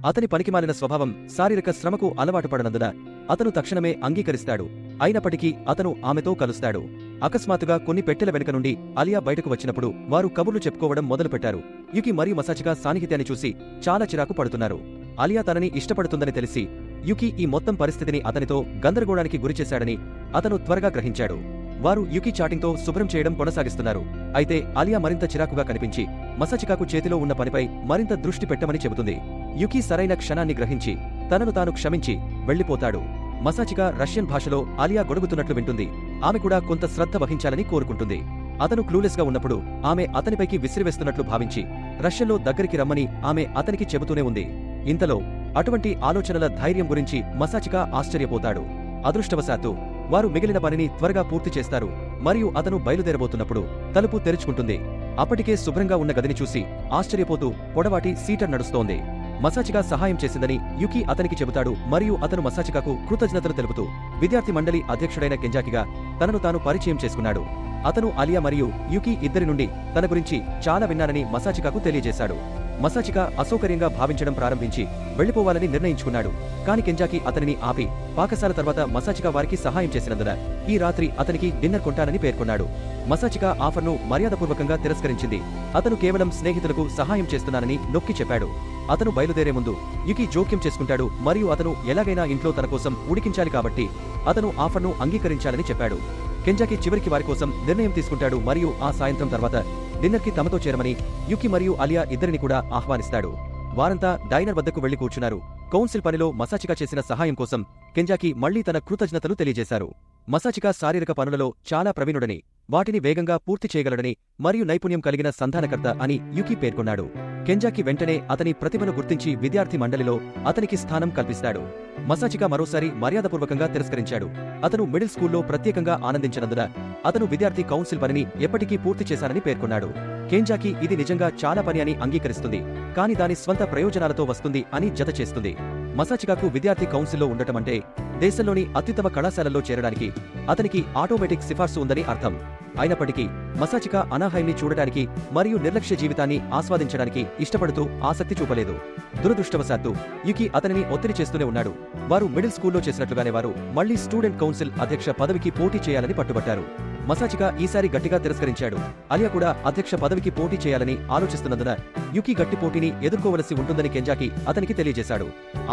అతని పనికిమాలిన స్వభావం శారీరక శ్రమకు అలవాటు పడనందున అతను తక్షణమే అంగీకరిస్తాడు. అయినప్పటికీ అతను ఆమెతో కలుస్తాడు. అకస్మాత్తుగా కొన్ని పెట్టెల వెనుక నుండి అలియా బయటకు వచ్చినప్పుడు వారు కబుర్లు చెప్పుకోవడం మొదలుపెట్టారు. యుకి మరియు మసాచికా సాన్నిహిత్యాన్ని చూసి చాలా చిరాకు పడుతున్నారు. అలియా తనని ఇష్టపడుతుందని తెలిసి యుకి ఈ మొత్తం పరిస్థితిని అతనితో గందరగోళానికి గురిచేశాడని అతను త్వరగా గ్రహించాడు. వారు యుకి చాటింగ్తో శుభ్రం చేయడం కొనసాగిస్తున్నారు. అయితే అలియా మరింత చిరాకుగా కనిపించి మసాచికాకు చేతిలో ఉన్న పనిపై మరింత దృష్టి పెట్టమని చెబుతుంది. యుకి సరైన క్షణాన్ని గ్రహించి తనను తాను క్షమించి వెళ్లిపోతాడు. మసాచికా రష్యన్ భాషలో అలియా గొడుగుతున్నట్లు వింటుంది. ఆమె కూడా కొంత శ్రద్ధ వహించాలని కోరుకుంటుంది. అతను క్లూలెస్ గా ఉన్నప్పుడు ఆమె అతనిపైకి విసిరివేస్తున్నట్లు భావించి రష్యన్లో దగ్గరికి రమ్మని ఆమె అతనికి చెబుతూనే ఉంది. ఇంతలో అటువంటి ఆలోచనల ధైర్యం గురించి మసాచికా ఆశ్చర్యపోతాడు. అదృష్టవశాత్తు వారు మిగిలిన పనిని త్వరగా పూర్తి చేస్తారు మరియు అతను బయలుదేరబోతున్నప్పుడు తలుపు తెరుచుకుంటుంది. అప్పటికే శుభ్రంగా ఉన్న గదిని చూసి ఆశ్చర్యపోతూ పొడవాటి సీటర్ నడుస్తోంది. మసాచికా సహాయం చేసిందని యుకి అతనికి చెబుతాడు మరియు అతను మసాచికాకు కృతజ్ఞతలు తెలుపుతూ విద్యార్థి మండలి అధ్యక్షుడైన కెంజాకిగా తనను తాను పరిచయం చేసుకున్నాడు. అతను అలియా మరియు యుకి ఇద్దరి నుండి తన గురించి చాలా విన్నానని మసాచికాకు తెలియజేశాడు. మసాచికా అసౌకర్యంగా భావించడం ప్రారంభించి వెళ్లిపోవాలని నిర్ణయించుకున్నాడు. కాని కెంజాకి అతనిని ఆపి పాకశాల తర్వాత మసాచికా వారికి సహాయం చేసినందున ఈ రాత్రి అతనికి డిన్నర్ కొంటానని పేర్కొన్నాడు. మసాచికా ఆఫర్ను మర్యాదపూర్వకంగా తిరస్కరించింది. అతను కేవలం స్నేహితులకు సహాయం చేస్తున్నానని నొక్కి చెప్పాడు. అతను బయలుదేరే ముందు యుకి జోక్యం చేసుకుంటాడు మరియు అతను ఎలాగైనా ఇంట్లో తన కోసం ఉడికించాలి కాబట్టి అతను ఆఫర్ను అంగీకరించాలని చెప్పాడు. కెంజాకి చివరికి వారి కోసం నిర్ణయం తీసుకుంటాడు మరియు ఆ సాయంత్రం తర్వాత డిన్నర్కి తమతో చేరమని యుకి మరియు అలియా ఇద్దరిని కూడా ఆహ్వానిస్తాడు. వారంతా డైనర్ వద్దకు వెళ్లి కూర్చున్నారు. కౌన్సిల్ పనిలో మసాచికా చేసిన సహాయం కోసం కెంజాకి మళ్లీ తన కృతజ్ఞతలు తెలియజేశారు. మసాచికా శారీరక పనులలో చాలా ప్రవీణుడని, వాటిని వేగంగా పూర్తి చేయగలడని మరియు నైపుణ్యం కలిగిన సంధానకర్త అని యుకి పేర్కొన్నాడు. కెంజాకి వెంటనే అతని ప్రతిభను గుర్తించి విద్యార్థి మండలిలో అతనికి స్థానం కల్పిస్తాడు. మసాచికా మరోసారి మర్యాదపూర్వకంగా తిరస్కరించాడు. అతను మిడిల్ స్కూల్లో ప్రత్యేకంగా ఆనందించినందున అతను విద్యార్థి కౌన్సిల్ పనిని ఎప్పటికీ పూర్తి చేశానని పేర్కొన్నాడు. కెంజాకి ఇది నిజంగా చాలా పని అని అంగీకరిస్తుంది, కాని దాని స్వంత ప్రయోజనాలతో వస్తుంది అని జత చేస్తుంది. మసాచికాకు విద్యార్థి కౌన్సిల్లో ఉండటమంటే దేశంలోని అత్యుత్తమ కళాశాలల్లో చేరడానికి అతనికి ఆటోమేటిక్ సిఫార్సు ఉందని అర్థం. అయినప్పటికీ మసాచికా అనాహాయిని చూడటానికి మరియు నిర్లక్ష్య జీవితాన్ని ఆస్వాదించడానికి ఇష్టపడుతూ ఆసక్తి చూపలేదు. దురదృష్టవశాత్తు యుకి అతనిని ఒత్తిడి చేస్తూనే ఉన్నాడు. వారు మిడిల్ స్కూల్లో చేసినట్లుగానే వారు మళ్లీ స్టూడెంట్ కౌన్సిల్ అధ్యక్ష పదవికి పోటీ చేయాలని పట్టుబట్టారు. మసాచికా ఈసారి గట్టిగా తిరస్కరించాడు. అలియా కూడా అధ్యక్ష పదవికి పోటీ చేయాలని ఆలోచిస్తున్నందున యుకి గట్టి పోటీని ఎదుర్కోవలసి ఉంటుందని కెంజాకి అతనికి తెలియజేశాడు.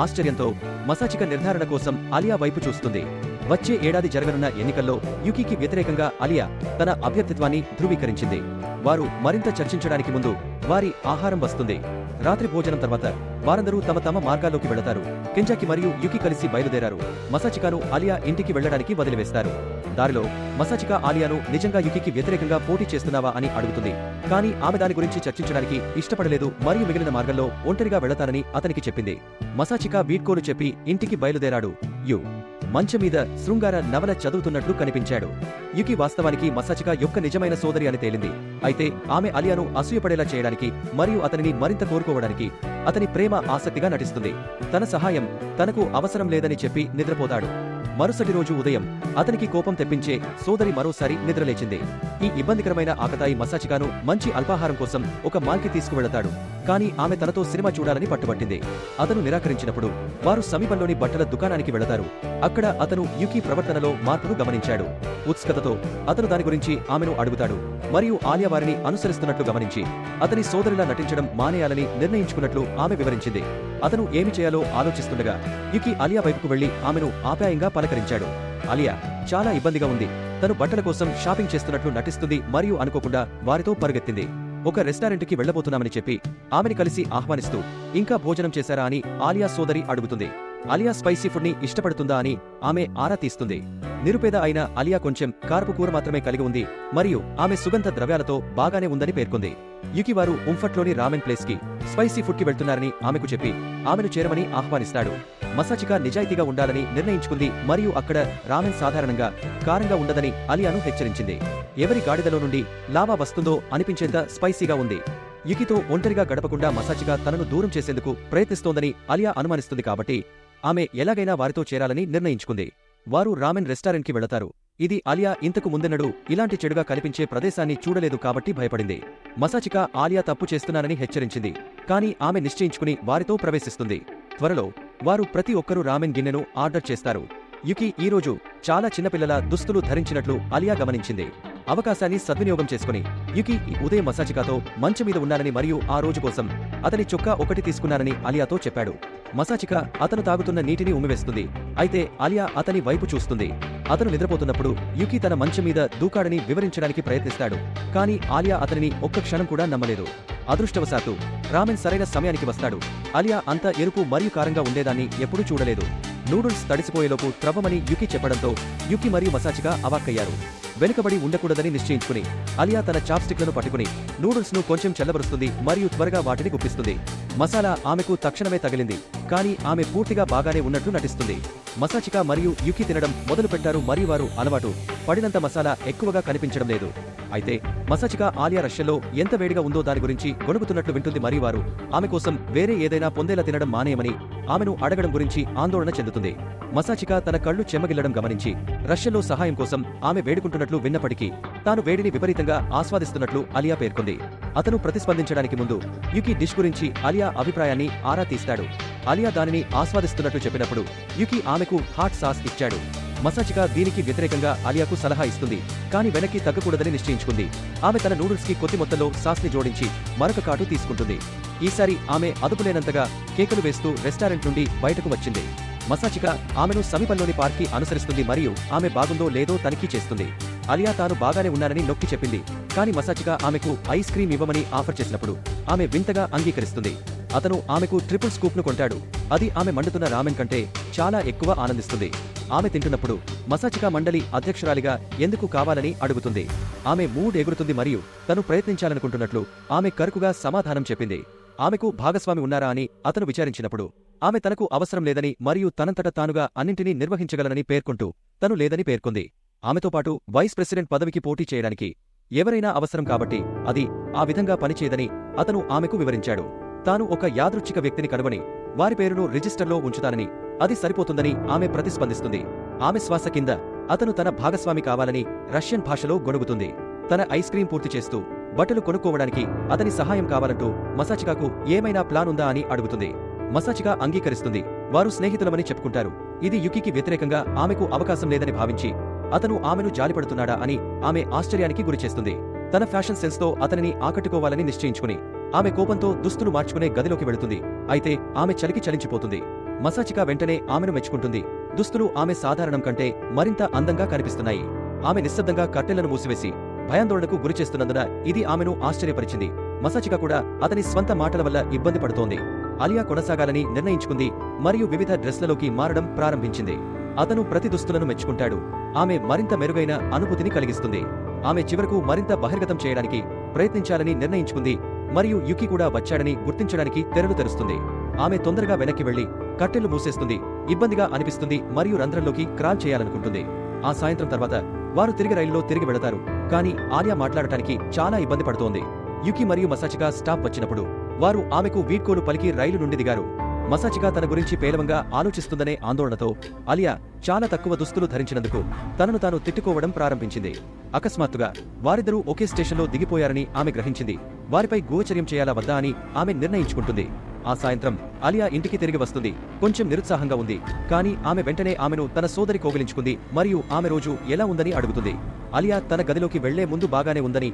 ఆశ్చర్యంతో మసాచికా నిర్ధారణ కోసం అలియా వైపు చూస్తుంది. వచ్చే ఏడాది జరగనున్న ఎన్నికల్లో యుకికి వ్యతిరేకంగా అలియా తన అభ్యర్థిత్వాన్ని ధృవీకరించింది. వారు మరింత చర్చించడానికి ముందు వారి ఆహారం వస్తుంది. రాత్రి భోజనం తర్వాత వారందరూ తమ తమ మార్గాల్లోకి వెళతారు. కెంజాకి మరియు యుకి కలిసి బయలుదేరారు. మసాచికాను అలియా ఇంటికి వెళ్లడానికి వదిలివేస్తారు. దారిలో మసాచికా ఆలియాను నిజంగా యుకికి వ్యతిరేకంగా పోటీ చేస్తున్నావా అని అడుగుతుంది. కానీ ఆమె దాని గురించి చర్చించడానికి ఇష్టపడలేదు మరియు మిగిలిన మార్గంలో ఒంటరిగా వెళతానని అతనికి చెప్పింది. మసాచికా వీడ్కోలు చెప్పి ఇంటికి బయలుదేరాడు. మంచం మీద శృంగార నవల చదువుతున్నట్లు కనిపించాడు. యుకి వాస్తవానికి మసాచికా యొక్క నిజమైన సోదరి అని తేలింది. అయితే ఆమె అలియాను అసూయపడేలా చేయడానికి మరియు అతనిని మరింత కోరుకోవడానికి అతని ప్రేమ ఆసక్తిగా నటిస్తుంది. తన సహాయం తనకు అవసరం లేదని చెప్పి నిద్రపోతాడు. మరుసటి రోజు ఉదయం అతనికి కోపం తెప్పించే సోదరి మరోసారి నిద్రలేచింది. ఈ ఇబ్బందికరమైన ఆకతాయి మసాచికాను మంచి అల్పాహారం కోసం ఒక మాల్కి తీసుకువెళతాడు. కానీ ఆమె తనతో సినిమా చూడాలని పట్టుబట్టింది. అతను నిరాకరించినప్పుడు వారు సమీపంలోని బట్టల దుకాణానికి వెళతారు. అక్కడ అతను యుకి ప్రవర్తనలో మార్పును గమనించాడు. ఉత్సుకతతో అతను దాని గురించి ఆమెను అడుగుతాడు మరియు ఆలియా వారిని అనుసరిస్తున్నట్లు గమనించి అతని సోదరిలా నటించడం మానేయాలని నిర్ణయించుకున్నట్లు ఆమె వివరించింది. అతను ఏమి చేయాలో ఆలోచిస్తుండగా యుకి అలియా వైపుకు వెళ్లి ఆమెను ఆప్యాయంగా పలకరించాడు. అలియా చాలా ఇబ్బందిగా ఉంది. తను బట్టల కోసం షాపింగ్ చేస్తున్నట్లు నటిస్తుంది మరియు అనుకోకుండా వారితో పరుగెత్తింది. ఒక రెస్టారెంట్కి వెళ్లబోతున్నామని చెప్పి ఆమెని కలిసి ఆహ్వానిస్తూ ఇంకా భోజనం చేశారా అని ఆలియా సోదరి అడుగుతుంది. అలియా స్పైసీ ఫుడ్ ని ఇష్టపడుతుందా అని ఆమె ఆరా తీస్తుంది. నిరుపేద అయిన అలియా కొంచెం కారపు కూర మాత్రమే కలిగి ఉంది మరియు ఆమె సుగంధ ద్రవ్యాలతో బాగానే ఉందని పేర్కొంది. యుకి వారు ఉంఫట్లోని రామెన్ ప్లేస్ కి స్పైసీ ఫుడ్ కి వెళ్తున్నారని ఆమెకు చెప్పి ఆమెను చేరమని ఆహ్వానిస్తాడు. మసాచికా నిజాయితీగా ఉండాలని నిర్ణయించుకుంది మరియు అక్కడ రామెన్ సాధారణంగా కారంగా ఉండదని అలియాను హెచ్చరించింది. ఎవరి గాడిదలో నుండి లావా వస్తుందో అనిపించేంత స్పైసీగా ఉంది. యుకితో ఒంటరిగా గడపకుండా మసాచికా తనను దూరం చేసేందుకు ప్రయత్నిస్తోందని అలియా అనుమానిస్తుంది. కాబట్టి ఆమె ఎలాగైనా వారితో చేరాలని నిర్ణయించుకుంది. వారు రామెన్ రెస్టారెంట్కి వెళతారు. ఇది అలియా ఇంతకు ముందెన్నడూ ఇలాంటి చెడుగా కనిపించే ప్రదేశాన్ని చూడలేదు కాబట్టి భయపడింది. మసాచికా ఆలియా తప్పు చేస్తున్నానని హెచ్చరించింది. కానీ ఆమె నిశ్చయించుకుని వారితో ప్రవేశిస్తుంది. త్వరలో వారు ప్రతి ఒక్కరూ రామెన్ గిన్నెను ఆర్డర్ చేస్తారు. యుకి ఈరోజు చాలా చిన్నపిల్లల దుస్తులు ధరించినట్లు అలియా గమనించింది. అవకాశాన్ని సద్వినియోగం చేసుకుని యుకి ఉదయం మసాచికాతో మంచం మీద ఉన్నానని మరియు ఆ రోజు కోసం అతని చొక్కా ఒకటి తీసుకున్నానని అలియాతో చెప్పాడు. మసాచిక అతను తాగుతున్న నీటిని ఉమ్మివేస్తుంది. అయితే అలియా అతని వైపు చూస్తుంది. అతను నిద్రపోతున్నప్పుడు యుకి తన మంచం మీద దూకాడని వివరించడానికి ప్రయత్నిస్తాడు. కానీ ఆలియా అతనిని ఒక్క క్షణం కూడా నమ్మలేదు. అదృష్టవశాత్తు రామెన్ సరైన సమయానికి వస్తాడు. అలియా అంత ఎరుపు మరియు కారంగా ఉండేదాన్ని ఎప్పుడూ చూడలేదు. నూడిల్స్ తడిసిపోయేలోపు త్రవ్వమని యుకి చెప్పడంతో యుకి మరియు మసాచిక అవాక్కయ్యారు. వెనుకబడి ఉండకూడదని నిశ్చయించుకుని అలియా తన చాప్స్టిక్లను పట్టుకుని నూడిల్స్ ను కొంచెం చల్లబరుస్తుంది మరియు త్వరగా వాటిని గుప్పిస్తుంది. మసాలా ఆమెకు తక్షణమే తగిలింది, కానీ ఆమె పూర్తిగా బాగానే ఉన్నట్లు నటిస్తుంది. మసాచిక మరియు యుకి తినడం మొదలుపెట్టారు మరియు వారు అలవాటు పడినంత మసాలా ఎక్కువగా కనిపించడం లేదు. అయితే మసాచిక ఆలియా రష్యలో ఎంత వేడిగా ఉందో దాని గురించి గొణుగుతున్నట్లు వింటుంది మరియు వారు ఆమె కోసం వేరే ఏదైనా పొందేలా తినడం మానేయమని ఆమెను అడగడం గురించి ఆందోళన చెందుతుంది. మసాచిక తన కళ్ళు చెమ్మగిల్లడం గమనించి రష్యలో సహాయం కోసం ఆమె వేడుకుంటున్నట్లు విన్నప్పటికీ తాను వేడిని విపరీతంగా ఆస్వాదిస్తున్నట్లు అలియా పేర్కొంది. అతను ప్రతిస్పందించడానికి ముందు యుకి డిష్ గురించి అలియా అభిప్రాయాన్ని ఆరా తీస్తాడు. అలియా దానిని ఆస్వాదిస్తున్నట్లు చెప్పినప్పుడు యుకి ఆమెకు హాట్ సాస్ ఇచ్చాడు. మసాచిక దీనికి వ్యతిరేకంగా అలియాకు సలహా ఇస్తుంది, కానీ వెనక్కి తగ్గకూడదని నిశ్చయించుకుంది. ఆమె తన నూడిల్స్ కి కొద్ది మొత్తంలో సాస్ని జోడించి మరొక కాటు తీసుకుంటుంది. ఈసారి ఆమె అదుపులేనంతగా కేకలు వేస్తూ రెస్టారెంట్ నుండి బయటకు వచ్చింది. మసాచిక ఆమెను సమీపంలోని పార్క్కి అనుసరిస్తుంది మరియు ఆమె బాగుందో లేదో తనిఖీ చేస్తుంది. అలియా తాను బాగానే ఉన్నానని నొక్కి చెప్పింది, కానీ మసాచిక ఆమెకు ఐస్ క్రీం ఇవ్వమని ఆఫర్ చేసినప్పుడు ఆమె వింతగా అంగీకరిస్తుంది. అతను ఆమెకు ట్రిపుల్ స్కూప్ను కొంటాడు. అది ఆమె మండుతున్న రామెన్ కంటే చాలా ఎక్కువ ఆనందిస్తుంది. ఆమె తింటున్నప్పుడు మసాచిక మండలి అధ్యక్షురాలిగా ఎందుకు కావాలని అడుగుతుంది. ఆమె మూడ్ ఎగురుతుంది మరియు తను ప్రయత్నించాలనుకుంటున్నట్లు ఆమె కరుకుగా సమాధానం చెప్పింది. ఆమెకు భాగస్వామి ఉన్నారా అని అతను విచారించినప్పుడు ఆమె తనకు అవసరం లేదని మరియు తనంతట తానుగా అన్నింటినీ నిర్వహించగలనని పేర్కొంటూ తను లేదని పేర్కొంది. ఆమెతో పాటు వైస్ ప్రెసిడెంట్ పదవికి పోటీ చేయడానికి ఎవరైనా అవసరం కాబట్టి అది ఆ విధంగా పనిచేయదని అతను ఆమెకు వివరించాడు. తాను ఒక యాదృచ్ఛిక వ్యక్తిని కనుగొని వారి పేరును రిజిస్టర్లో ఉంచుతానని, అది సరిపోతుందని ఆమె ప్రతిస్పందిస్తుంది. ఆమె శ్వాస కింద అతను తన భాగస్వామి కావాలని రష్యన్ భాషలో గొణుగుతుంది. తన ఐస్ క్రీం పూర్తి చేస్తూ బట్టలు కొనుక్కోవడానికి అతని సహాయం కావాలంటూ మసాచికాకు ఏమైనా ప్లాన్ ఉందా అని అడుగుతుంది. మసాచిక అంగీకరిస్తుంది. వారు స్నేహితులమని చెప్పుకుంటారు. ఇది యుకికి వ్యతిరేకంగా ఆమెకు అవకాశం లేదని భావించి అతను ఆమెను జాలిపడుతున్నాడా అని ఆమె ఆశ్చర్యానికి గురిచేస్తుంది. తన ఫ్యాషన్ సెన్స్తో అతనిని ఆకట్టుకోవాలని నిశ్చయించుకుని ఆమె కోపంతో దుస్తులు మార్చుకునే గదిలోకి వెళుతుంది. అయితే ఆమె చలికి చలించిపోతుంది. మసాచిక వెంటనే ఆమెను మెచ్చుకుంటుంది. దుస్తులు ఆమె సాధారణం కంటే మరింత అందంగా కనిపిస్తున్నాయి. ఆమె నిశ్శబ్దంగా కట్టెలను మూసివేసి భయాందోళనకు గురిచేస్తున్నందున ఇది ఆమెను ఆశ్చర్యపరిచింది. మసాచిక కూడా అతని స్వంత మాటల వల్ల ఇబ్బంది పడుతోంది. అలియా కొనసాగాలని నిర్ణయించుకుంది మరియు వివిధ డ్రెస్లలోకి మారడం ప్రారంభించింది. అతను ప్రతి దుస్తులను మెచ్చుకుంటాడు. ఆమె మరింత మెరుగైన అనుభూతిని కలిగిస్తుంది. ఆమె చివరకు మరింత బహిర్గతం చేయడానికి ప్రయత్నించాలని నిర్ణయించుకుంది మరియు యుకి కూడా వచ్చాడని గుర్తించడానికి తెరలు తెరుస్తుంది. ఆమె తొందరగా వెనక్కి వెళ్లి కట్టెలు మూసేస్తుంది. ఇబ్బందిగా అనిపిస్తుంది మరియు రంధ్రంలోకి క్రాల్ చేయాలనుకుంటుంది. ఆ సాయంత్రం తర్వాత వారు తిరిగి రైలులో తిరిగి వెళతారు. కానీ ఆలియా మాట్లాడటానికి చాలా ఇబ్బంది పడుతోంది. యుకి మరియు మసాచిక స్టాప్ వచ్చినప్పుడు వారు ఆమెకు వీడ్కోలు పలికి రైలు నుండి దిగారు. మసాచిక తన గురించి పేలవంగా ఆలోచిస్తుందనే ఆందోళనతో అలియా చాలా తక్కువ దుస్తులు ధరించినందుకు తనను తాను తిట్టుకోవడం ప్రారంభించింది. అకస్మాత్తుగా వారిద్దరూ ఒకే స్టేషన్లో దిగిపోయారని ఆమె గ్రహించింది. వారిపై గోచర్యం చేయాలా వద్దా అని ఆమె నిర్ణయించుకుంటుంది. ఆ సాయంత్రం అలియా ఇంటికి తిరిగి వస్తుంది. కొంచెం నిరుత్సాహంగా ఉంది, కానీ ఆమె వెంటనే ఆమెను తన సోదరి కోగిలించుకుంది మరియు ఆమె రోజు ఎలా ఉందని అడుగుతుంది. అలియా తన గదిలోకి వెళ్లే ముందు బాగానే ఉందని